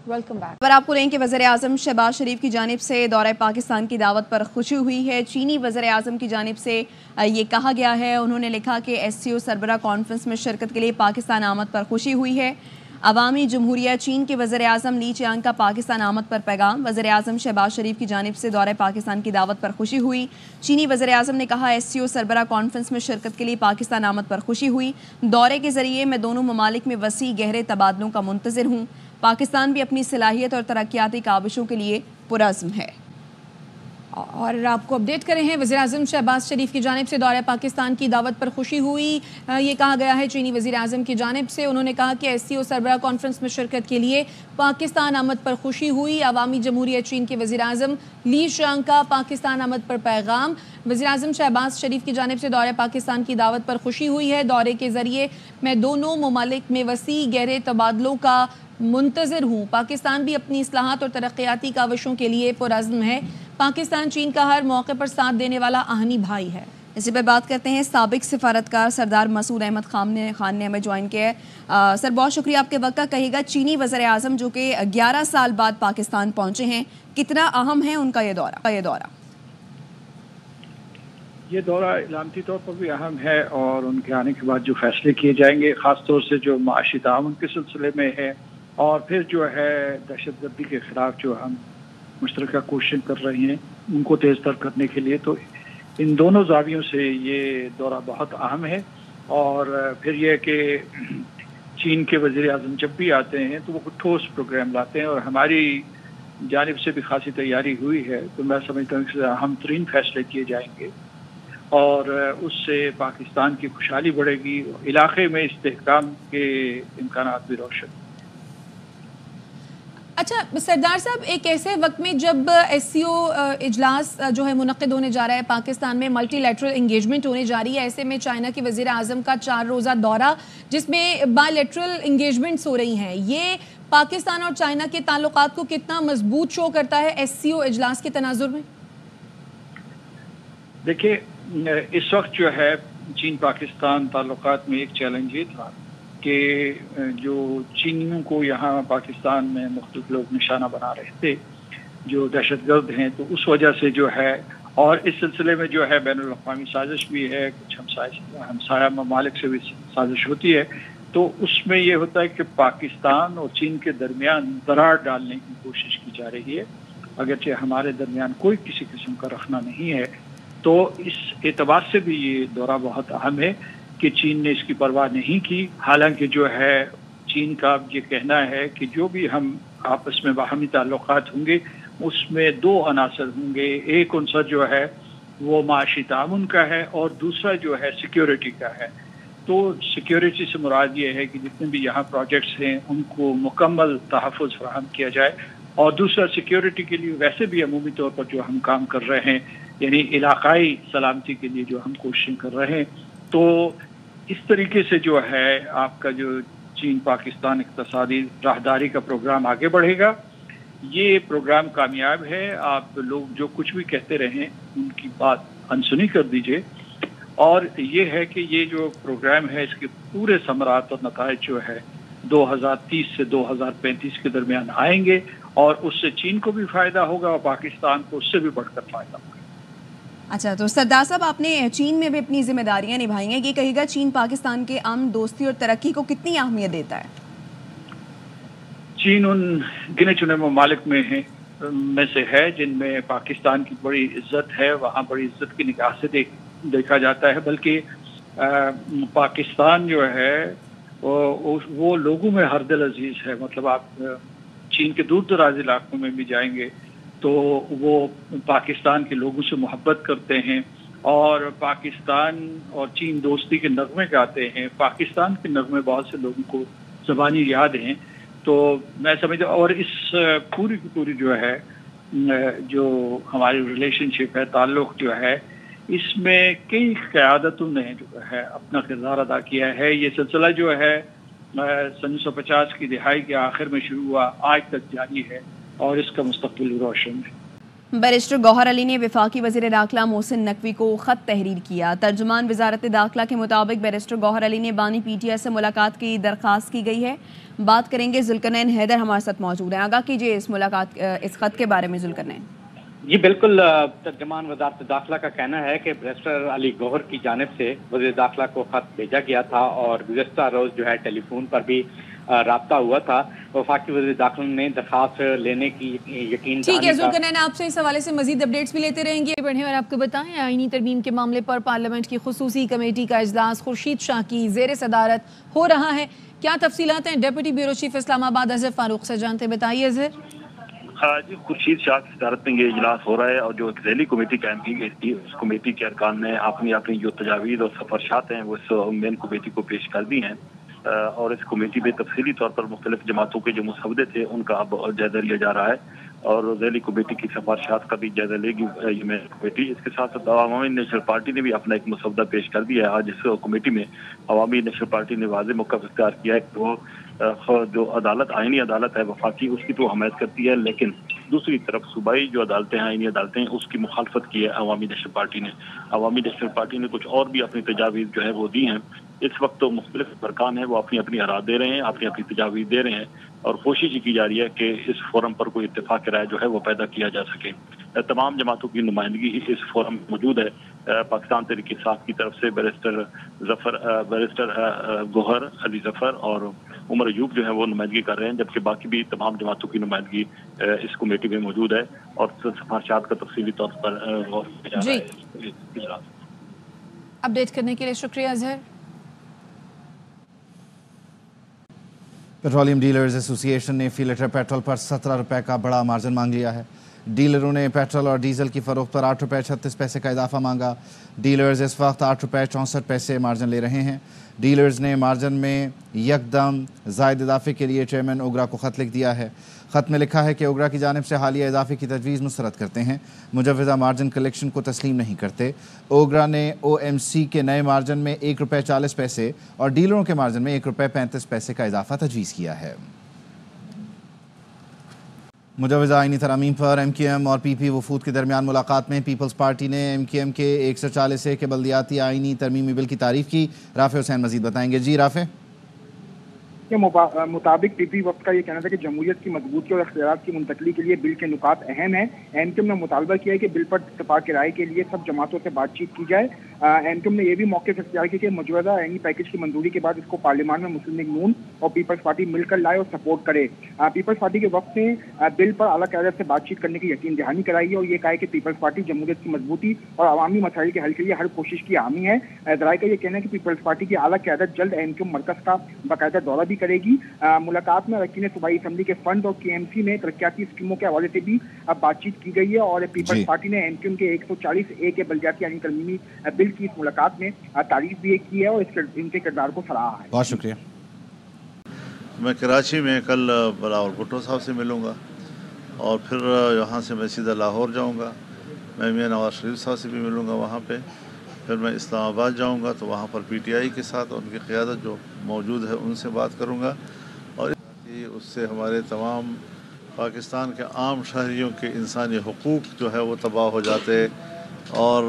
Welcome back. पर आपको लें कि वज़ीर-ए-आज़म शहबाज शरीफ की जानिब से दौरे पाकिस्तान की दावत पर खुशी हुई है। चीनी वज़ीर-ए-आज़म की जानिब से ये कहा गया है, उन्होंने लिखा कि SCO सरबराह कॉन्फ्रेंस में शिरकत के लिए पाकिस्तान आमद पर खुशी हुई है। अवामी जमहूरिया चीन के वज़ीर-ए-आज़म ली चियांग का पाकिस्तान आमद पर पैगाम। वज़ीर-ए-आज़म शहबाज शरीफ की जानिब से दौरे पाकिस्तान की दावत पर खुशी हुई। चीनी वज़ीर-ए-आज़म ने कहा, SCO सरबराह कॉन्फ्रेंस में शिरकत के लिए पाकिस्तान आमद पर खुशी हुई। दौरे के ज़रिए मैं दोनों ममालिक में वसी गहरे तबादलों का मुंतज़िर हूँ। पाकिस्तान भी अपनी सलाहियत और तरक्याती काविशों के लिए पुरज़्म है। और आपको अपडेट करें हैं, वज़ीर-ए-आज़म शहबाज शरीफ की जानिब से दौरे पाकिस्तान की दावत पर खुशी हुई। ये कहा गया है चीनी वज़ीर-ए-आज़म की जानिब से। उन्होंने कहा कि SCO सरबराह कॉन्फ्रेंस में शिरकत के लिए पाकिस्तान आमद पर खुशी हुई। अवामी जमहूरिया चीन के वज़ीर-ए-आज़म ली चियांग का पाकिस्तान आमद पर पैगाम। वज़ीर-ए-आज़म शहबाज शरीफ की जानिब से दौरे पाकिस्तान की दावत पर खुशी हुई है। दौरे के ज़रिए मैं दोनों ममालिक में वसी गहरे तबादलों का मुंतज़िर हूँ। पाकिस्तान भी अपनी इस्लाहात और तरक्याती काविशों के लिए पुरज़्म है। पाकिस्तान चीन का हर मौके पर साथ देने वाला आहनी भाई है। इसी पर बात करते हैं, साबिक सिफारतकार सरदार मसूद अहमद खान ने हमें ज्वाइन किया है। सर, बहुत शुक्रिया आपके वक्त का। कहिएगा, चीनी वज़ीर-ए-आज़म जो कि 11 साल बाद पाकिस्तान पहुंचे हैं, कितना अहम है उनका ये दौरा? ये दौरा इलामती तौर पर भी अहम है और उनके आने के बाद जो फैसले किए जाएंगे, ख़ास तौर से जो माशी ताउन के सिलसिले में है और फिर जो है दहशतगर्दी के ख़िलाफ़ जो हम मुश्तरका कोशिश कर रहे हैं उनको तेज़ तर करने के लिए, तो इन दोनों ज़ावियों से ये दौरा बहुत अहम है। और फिर यह कि चीन के वज़ीर-ए-आज़म जब भी आते हैं तो वो ठोस प्रोग्राम लाते हैं और हमारी जानिब से भी खासी तैयारी हुई है, तो मैं समझता हूँ कि अहम तरीन फैसले किए जाएंगे और उससे पाकिस्तान की खुशहाली बढ़ेगी, इलाके में इस्तेहकाम के इम्कानात भी रोशन। अच्छा सरदार साहब, एक ऐसे वक्त में जब SCO इजलास जो है मुनक्किद होने जा रहा है, पाकिस्तान में मल्टीलैटरल इंगेजमेंट होने जा रही है, ऐसे में चाइना के वज़ीर-ए-आज़म का 4 रोज़ा दौरा जिसमें बायलैटरल इंगेजमेंट्स हो रही हैं, ये पाकिस्तान और चाइना के ताल्लुकात को कितना मजबूत शो करता है SCO इजलास के तनाजुर में? देखिए, इस वक्त जो है चीन पाकिस्तान ताल्लुकात में एक चैलेंज ये था कि जो चीनियों को यहाँ पाकिस्तान में मुख्तलिफ लोग निशाना बना रहे थे जो दहशतगर्द हैं, तो उस वजह से जो है, और इस सिलसिले में जो है बैनुल अक़वामी साजिश भी है, कुछ हमसाया ममालिक से भी साजिश होती है, तो उसमें ये होता है कि पाकिस्तान और चीन के दरमियान दरार डालने की कोशिश की जा रही है। अगरचे हमारे दरमियान कोई किसी किस्म का रखना नहीं है, तो इस एतबार से भी ये दौरा बहुत अहम है कि चीन ने इसकी परवाह नहीं की। हालांकि जो है चीन का ये कहना है कि जो भी हम आपस में बाहमी ताल्लुकात होंगे उसमें 2 अनासर होंगे, एक उनसा जो है वो माशी ताउन का है और दूसरा जो है सिक्योरिटी का है। तो सिक्योरिटी से मुराद ये है कि जितने भी यहाँ प्रोजेक्ट्स हैं उनको मुकम्मल तहफ़्फ़ुज़ फराहम किया जाए, और दूसरा सिक्योरिटी के लिए वैसे भी अमूमी तौर पर जो हम काम कर रहे हैं, यानी इलाकाई सलामती के लिए जो हम कोशिश कर रहे हैं, तो इस तरीके से जो है आपका जो चीन पाकिस्तान इक़्तिसादी राहदारी का प्रोग्राम आगे बढ़ेगा। ये प्रोग्राम कामयाब है। आप लोग जो कुछ भी कहते रहें उनकी बात अनसुनी कर दीजिए, और ये है कि ये जो प्रोग्राम है इसके पूरे समरात और नताइज जो है 2030 से 2035 के दरमियान आएंगे, और उससे चीन को भी फ़ायदा होगा और पाकिस्तान को उससे भी बढ़कर फ़ायदा होगा। अच्छा, तो सरदार साहब, आपने चीन में भी अपनी जिम्मेदारियां निभाई हैं, ये कहिएगा चीन पाकिस्तान के अमन, दोस्ती और तरक्की को कितनी अहमियत देता है? चीन उन गिने चुने ममालिक में से है जिनमें पाकिस्तान की बड़ी इज्जत है, वहाँ बड़ी इज्जत की निगाह से देखा जाता है। बल्कि पाकिस्तान जो है वो लोगों में हर दिल अजीज है। मतलब आप चीन के दूर दराज इलाकों में भी जाएंगे तो वो पाकिस्तान के लोगों से मोहब्बत करते हैं, और पाकिस्तान और चीन दोस्ती के नगमे गाते हैं। पाकिस्तान के नगमे बहुत से लोगों को ज़बानी याद हैं। तो मैं समझता, और इस पूरी की पूरी जो है जो हमारी रिलेशनशिप है, ताल्लुक़ जो है, इसमें कई क़यादतों ने जो है अपना किरदार अदा किया है। ये सिलसिला जो है 1950 की दहाई के आखिर में शुरू हुआ, आज तक जारी है, और इसका मुस्तक़बिल रोशन है। बैरिस्टर गौहर अली ने वफाकी वज़ीर दाखिला मोहसिन नकवी को ख़त तहरीर किया। तर्जुमान वजारत दाखिला के मुताबिक बैरिस्टर गौहर अली ने बानी PTI से मुलाकात की दरख्वास्त की गई है। बात करेंगे, जुल्करनैन हैदर हमारे साथ मौजूद हैं। आगाह कीजिए इस मुलाकात, इस ख़त के बारे में जुल्करनैन। जी बिल्कुल, तर्जुमान वजारत दाखिला का कहना है कि बैरिस्टर अली गौहर की जानिब से वज़ीर दाखिला को ख़त भेजा गया था और गुज़श्ता रोज़ जो है टेलीफोन पर भी राब्ता हुआ था। वफाकी वज़ीर दाखिला ने दरख्वास्त लेने की यकीन। ठीक है जुल्करनैन, आपसे इस हवाले से मजीद अपडेट्स भी लेते रहेंगे। बढ़े और आपको बताएं, आईनी तरमीम के मामले पर पार्लियामेंट की खुसूसी कमेटी का इजलास खुर्शीद शाह की ज़ेर सदारत हो रहा है। क्या तफसीलात हैं deputy bureau chief Islamabad Azhar Farooq से जानते, बताइए अजहर। जी, खुर्शीद शाह की सदारत में ये इजलास हो रहा है और जो एक ज़ैली कमेटी कायम की गई थी, उस कमेटी के अरकान ने अपनी अपनी जो तजावीज़ और सिफारिशात हैं वो इस मेन कमेटी को पेश कर दी हैं और इस कमेटी में तफसीली तौर पर मुख्तलिफ जमातों के जो मुसवदे थे उनका अब जायजा लिया जा रहा है और ज़ैली कमेटी की सिफारिशात का भी जायजा लेगी ये मेन कमेटी। इसके साथ साथ अवामी नेशनल पार्टी ने भी अपना एक मसवदा पेश कर दिया है। आज इस कमेटी में अवामी नेशनल पार्टी ने वाज़ेह मौक़िफ़ इख्तियार किया है कि वो जो अदालत आईनी अदालत है वफाकी, उसकी तो हमायत करती है, लेकिन दूसरी तरफ सूबाई जो अदालतें हैं, आईनी अदालतें हैं, उसकी मुखालफत की है अवामी नेशनल पार्टी ने। अवामी नेशनल पार्टी ने कुछ और भी अपनी तजावीज़ जो है वो दी हैं। इस वक्त तो मुख्तलिफ अरकान है वो अपनी अपनी आरा दे रहे हैं, अपनी अपनी तजावीज़ दे रहे हैं और कोशिश की जा रही है कि इस फोरम पर कोई इत्तेफाक राय जो है वो पैदा किया जा सके। तमाम जमातों की नुमाइंदगी इस फोरम में मौजूद है। पाकिस्तान तहरीक इंसाफ की तरफ से बैरिस्टर गौहर अली जफर और उमर अयूब जो है वो नुमाइंदगी कर रहे हैं, जबकि बाकी भी तमाम जमातों की नुमाइंदगी इस कमेटी में मौजूद है और सिफारिशात का तफसीली तौर पर गौर किया जा रहा है। अपडेट करने के लिए शुक्रिया अजहर। पेट्रोलियम डीलर्स एसोसिएशन ने फी लीटर पेट्रोल पर 17 रुपए का बड़ा मार्जिन मांग लिया है। डीलरों ने पेट्रोल और डीजल की फरोख्त पर 8 रुपये 36 पैसे का इजाफा मांगा। डीलर्स इस वक्त 8 रुपये 64 पैसे मार्जिन ले रहे हैं। डीलर्स ने मार्जिन में यकदम ज़ायद इजाफे के लिए चेयरमैन ओगरा को ख़त लिख दिया है। ख़त में लिखा है कि ओगरा की जानिब से हालिया इजाफे की तजवीज़ मुस्तरद करते हैं, मुजवज़ा मार्जिन कलेक्शन को तस्लीम नहीं करते। ओगरा ने OMC के नए मार्जिन में 1 रुपये 40 पैसे और डीलरों के मार्जिन में 1 रुपये 35 पैसे का इजाफा तजवीज़ किया है। मुजवज़ा आईनी तरामीम पर MKM और PP वफूद के दरमियान मुलाकात में पीपल्स पार्टी ने MKM के 140 के बल्दियाती आईनी तरमीमी बिल की तारीफ़ की। राफ़े हुसैन मज़ीद बताएंगे। जी राफ़े। के मुताबिक PP वक्त का ये कहना था कि जमहूरियत की मजबूती और अख्तियारात की मुंतकली के लिए बिल के नुकात अहम है। MKM ने मुतालबा किया है कि बिल पर इत्तफाक राय के लिए सब जमातों से बातचीत की जाए। MKM ने यह भी मौक़िफ़ इख्तियार किया कि मौजूदा आईनी पैकेज की मंजूरी के बाद इसको पार्लियामान में मुस्लिम लीग नून और पीपल्स पार्टी मिलकर लाए और सपोर्ट करे। पीपल्स पार्टी के वक्त ने बिल पर आला क़यादत से बातचीत करने की यकीन दहानी कराई है और ये कहा है कि पीपल्स पार्टी जमहूरियत की मजबूती और अवामी मसाइल के हल के लिए हर कोशिश की हामी है। ज़राए का ये कहना है कि पीपल्स पार्टी की आला क़यादत जल्द MKM मरकज़ का बाकायदा दौरा भी करेगी। मुलाकात में अरकान सूबाई असम्बली के फंड और KMC में तरक्याती स्कीमों के हवाले से भी अब बातचीत की गई है और पीपल्स पार्टी ने MKM के 140A के बल्दियाती आईनी तरमीमी बिल की इस मुलाकात में तारीफ भी की है और इनके किरदार को सराहा है। बहुत शुक्रिया। मैं कराची में कल बिलावल भुट्टो साहब से मिलूँगा और फिर यहाँ से मैं सीधा लाहौर जाऊँगा। मैं मियां नवाज शरीफ साहब से भी मिलूँगा वहाँ पे। फिर मैं इस्लामाबाद जाऊँगा तो वहाँ पर PTI के साथ उनकी क़यादत जो मौजूद है उनसे बात करूँगा और उससे हमारे तमाम पाकिस्तान के आम शहरियों के इंसानी हुकूक जो है वो तबाह हो जाते और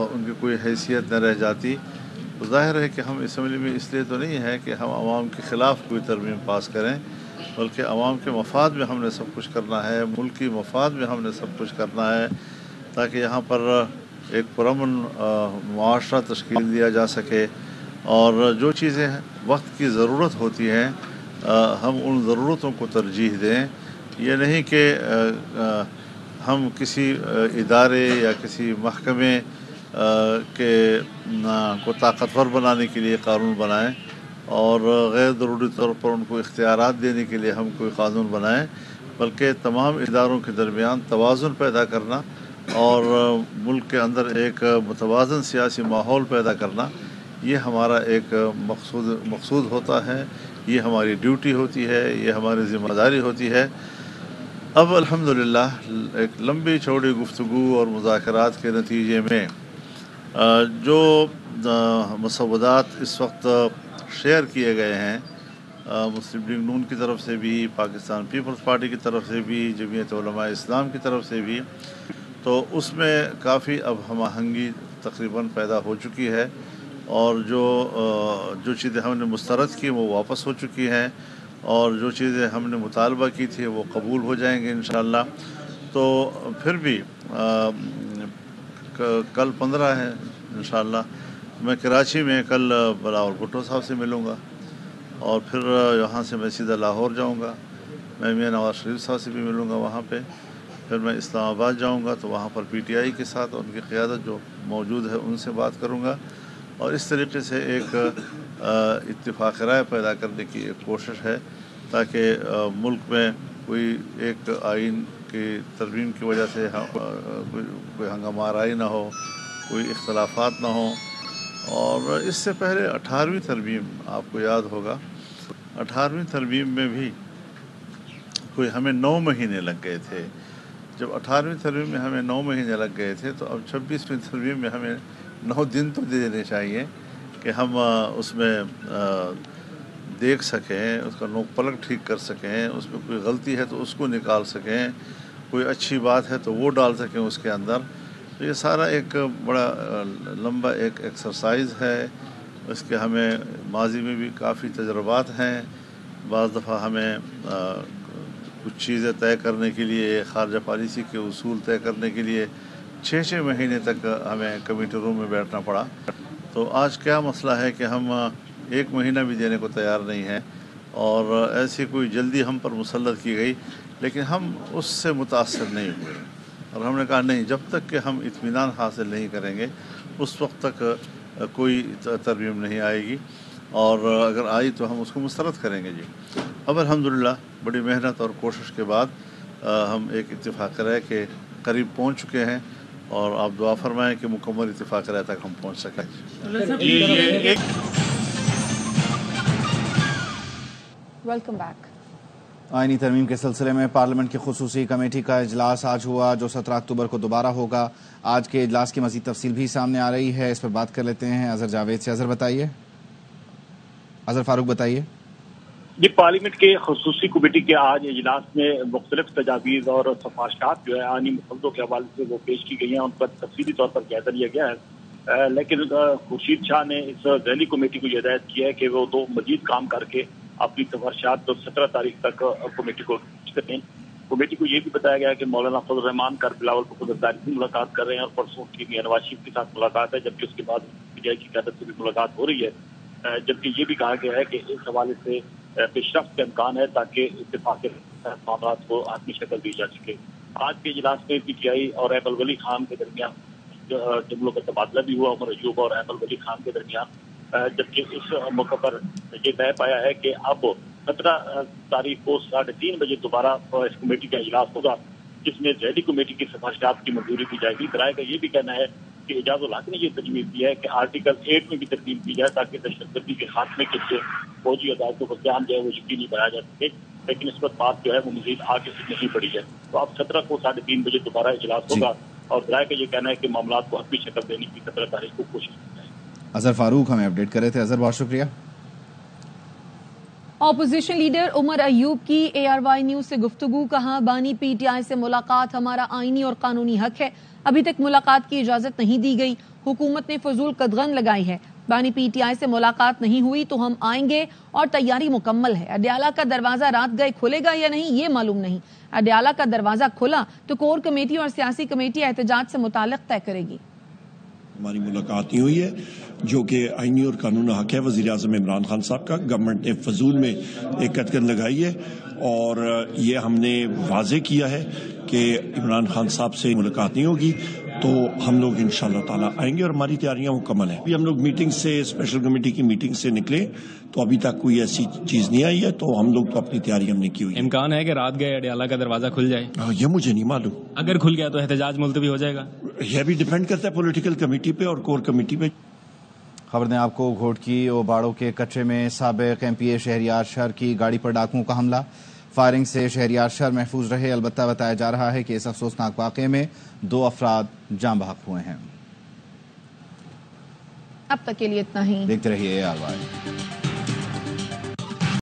उनकी कोई हैसियत न रह जाती। तो ज़ाहिर है कि हम असम्बली में इसलिए तो नहीं है कि हम आवाम के ख़िलाफ़ कोई तरमीम पास करें, बल्कि आवाम के मफाद में हमने सब कुछ करना है, मुल्क की मफाद में हमने सब कुछ करना है ताकि यहाँ पर एक पुरअमन मुआशरा तश्कील दिया जा सके और जो चीज़ें वक्त की ज़रूरत होती हैं हम उन ज़रूरतों को तरजीह दें। ये नहीं कि हम किसी इदारे या किसी महकमे को ताकतवर बनाने के लिए कानून बनाएं और गैर ज़रूरी तौर पर उनको इख्तियारात देने के लिए हम कोई कानून बनाएं, बल्कि तमाम इदारों के दरमियान तवाज़ुन पैदा करना और मुल्क के अंदर एक मुतवाज़न सियासी माहौल पैदा करना, ये हमारा एक मकसूद होता है, ये हमारी ड्यूटी होती है, ये हमारी ज़िम्मेदारी होती है। अब अल्हम्दुलिल्लाह एक लंबी चौड़ी गुफ्तगू और मुज़ाकरात के नतीजे में जो मुसव्वदात इस वक्त शेयर किए गए हैं मुस्लिम लीग नून की तरफ से भी, पाकिस्तान पीपल्स पार्टी की तरफ से भी, जमीयत उलमा इस्लाम की तरफ से भी, तो उसमें काफ़ी अब हम आहंगी तकरीबन पैदा हो चुकी है और जो चीज़ें हमने मुस्तरद की वो वापस हो चुकी हैं और जो चीज़ें हमने मुतालबा की थी वो कबूल हो जाएंगे इंशाअल्लाह। तो फिर भी कल 15 है इंशाअल्लाह। मैं कराची में कल बिलावल भुट्टो साहब से मिलूँगा और फिर यहाँ से मैं सीधा लाहौर जाऊँगा। मैं मियां नवाज शरीफ साहब से भी मिलूँगा वहाँ पे। फिर मैं इस्लामाबाद जाऊँगा तो वहाँ पर PTI के साथ उनकी क़यादत जो मौजूद है उनसे बात करूँगा और इस तरीके से एक इत्तिफाक़ राय पैदा करने की एक कोशिश है ताकि मुल्क में कोई एक आइन की तरमीम की वजह से कोई हंगामा आराई ना हो, कोई इख्तलाफात ना हो। और इससे पहले 18वीं तरमीम आपको याद होगा, 18वीं तरमीम में भी कोई हमें 9 महीने लग गए थे। जब 18वीं तरमीम में हमें 9 महीने लग गए थे तो अब 26वीं तरमीम में हमें 9 दिन तो दे देने चाहिए कि हम उसमें देख सकें, उसका नोक पलक ठीक कर सकें, उसमें कोई गलती है तो उसको निकाल सकें, कोई अच्छी बात है तो वो डाल सकें उसके अंदर। तो ये सारा एक बड़ा लंबा एक एक्सरसाइज है। इसके हमें माजी में भी काफ़ी तजर्बात हैं। बाज़ दफ़ा हमें कुछ चीज़ें तय करने के लिए, ख़ारजा पॉलिसी के उसूल तय करने के लिए 6-6 महीने तक हमें कमेटी रूम में बैठना पड़ा। तो आज क्या मसला है कि हम 1 महीना भी देने को तैयार नहीं हैं और ऐसी कोई जल्दी हम पर मुसल्लत की गई, लेकिन हम उससे मुतासर नहीं हुए और हमने कहा नहीं, जब तक कि हम इत्मीनान हासिल नहीं करेंगे उस वक्त तक कोई तरमीम नहीं आएगी और अगर आई तो हम उसको मुस्तरद करेंगे जी। अब अल्हम्दुलिल्लाह बड़ी मेहनत और कोशिश के बाद हम एक इत्तिफाक़ राय के करीब पहुंच चुके हैं और आप दुआ फरमाएं कि मुकम्मल इत्तिफाक़ राय तक हम पहुंच सकें। Welcome back. आईनी तरमीम के सिलसिले में पार्लियामेंट की खुसूसी कमेटी का इजलास आज हुआ जो 17 अक्टूबर को दोबारा होगा। आज के इजलास की मज़ीद तफसील भी सामने आ रही है, इस पर बात कर लेते हैं अजहर जावेद से। अजहर बताइए, अजहर फारूक बताइए। ये पार्लियामेंट के खुसूसी कमेटी के आज इजलास में मुख्तलिफ तजावीज़ और सिफारिशात जो है आनी मुसद्दों के हवाले से वो पेश की गई हैं, उन पर तफसीली तौर पर जायजा लिया गया है। लेकिन खुर्शीद शाह ने इस ज़ैली कमेटी को हिदायत की है कि वो तो मजीद काम करके अपनी सिफारिशात तो 17 तारीख तक कमेटी को करें। कमेटी को ये भी बताया गया कि मौलाना फजल रहमान कर बिलावल भुट्टो से मुलाकात कर रहे हैं और परसों की मियां नवाज शरीफ के साथ मुलाकात है, जबकि उसके बाद PTI की क़यादत से भी मुलाकात हो रही है। जबकि ये भी कहा गया है कि इस हवाले से पेशरफ्त का इम्कान है ताकि इत्तेफाक मामला को आत्मी शक्ल दी जा सके। आज के इजलास में PTI और अहमद वली खान के दरमियान जुमलों का तबादला भी हुआ, उमर अयूब और अहमद वली खान के दरमियान, जबकि इस मौके पर ये तय पाया है कि अब 17 तारीख को 3:30 बजे दोबारा इस कमेटी का इजलास होगा जिसमें ज़ैली कमेटी की सिफारिशात की मंजूरी दी जाएगी। राय का ये भी कहना है कि एजाजुल हक ने ये तजवीज़ दी है कि आर्टिकल 8 में भी तरतीब की जाए ताकि दहशतगर्दी के खात्मे के लिए फौजी अदालतों को क्याम जाए वो यकीनी बनाया जा सके, लेकिन इस पर बात जो है वो मजीद आगे से नहीं बढ़ी है। तो अब 17 को 3:30 बजे दोबारा इजलास होगा और राय का ये कहना है कि मामला को हतमी शक्ल देने की 17 तारीख को कोशिश की जाए। अजहर फारूक हमें अपडेट कर रहे थे। अजहर बहुत शुक्रिया। ऑपोजिशन लीडर उमर अयूब की ARY न्यूज से गुफ्तगू, कहा बानी PTI से मुलाकात हमारा आईनी और कानूनी हक है, अभी तक मुलाकात की इजाजत नहीं दी गई, हुकूमत ने फजूल कदगन लगाई है, बानी PTI से मुलाकात नहीं हुई तो हम आएंगे और तैयारी मुकम्मल है। अडयाला का दरवाजा रात गए खुलेगा या नहीं ये मालूम नहीं, अडयाला का दरवाजा खुला तो कोर कमेटी और सियासी कमेटी एहतजाज से मुताल्लिक तय करेगी। हमारी मुलाकात नहीं हुई है जो कि आईनी और कानूनी हक है वज़ीर आज़म इमरान खान साहब का। गवर्नमेंट ने फजूल में एक कदगन लगाई है और ये हमने वाजे किया है कि इमरान खान साहब से मुलाकात नहीं होगी तो हम लोग इंशाअल्लाह ताला आएंगे और हमारी तैयारियां मुकम्मल हैं। अभी हम लोग मीटिंग से, स्पेशल कमेटी की मीटिंग से निकले तो अभी तक कोई ऐसी चीज नहीं आई है, तो हम लोग तो अपनी तैयारी हमने की हुई है। इम्कान है कि रात गए अडयाला का दरवाजा खुल जाए? ये मुझे नहीं मालूम। अगर खुल गया तो एहतजाज मुलतवी हो जाएगा? यह भी डिपेंड करता है पॉलिटिकल कमेटी पे और कोर कमेटी पे। खबर ने आपको घोटकी और बाड़ों के कच्चे में साबिक MPA शहरियार शर की गाड़ी पर डाकुओं का हमला, फायरिंग से शहरियार शर महफूज रहे। अलबत्ता बताया जा रहा है कि इस अफसोसनाक वाक़े में 2 अफराद जान बहक हुए हैं। अब तक के लिए इतना ही। देखते रहिए ARY।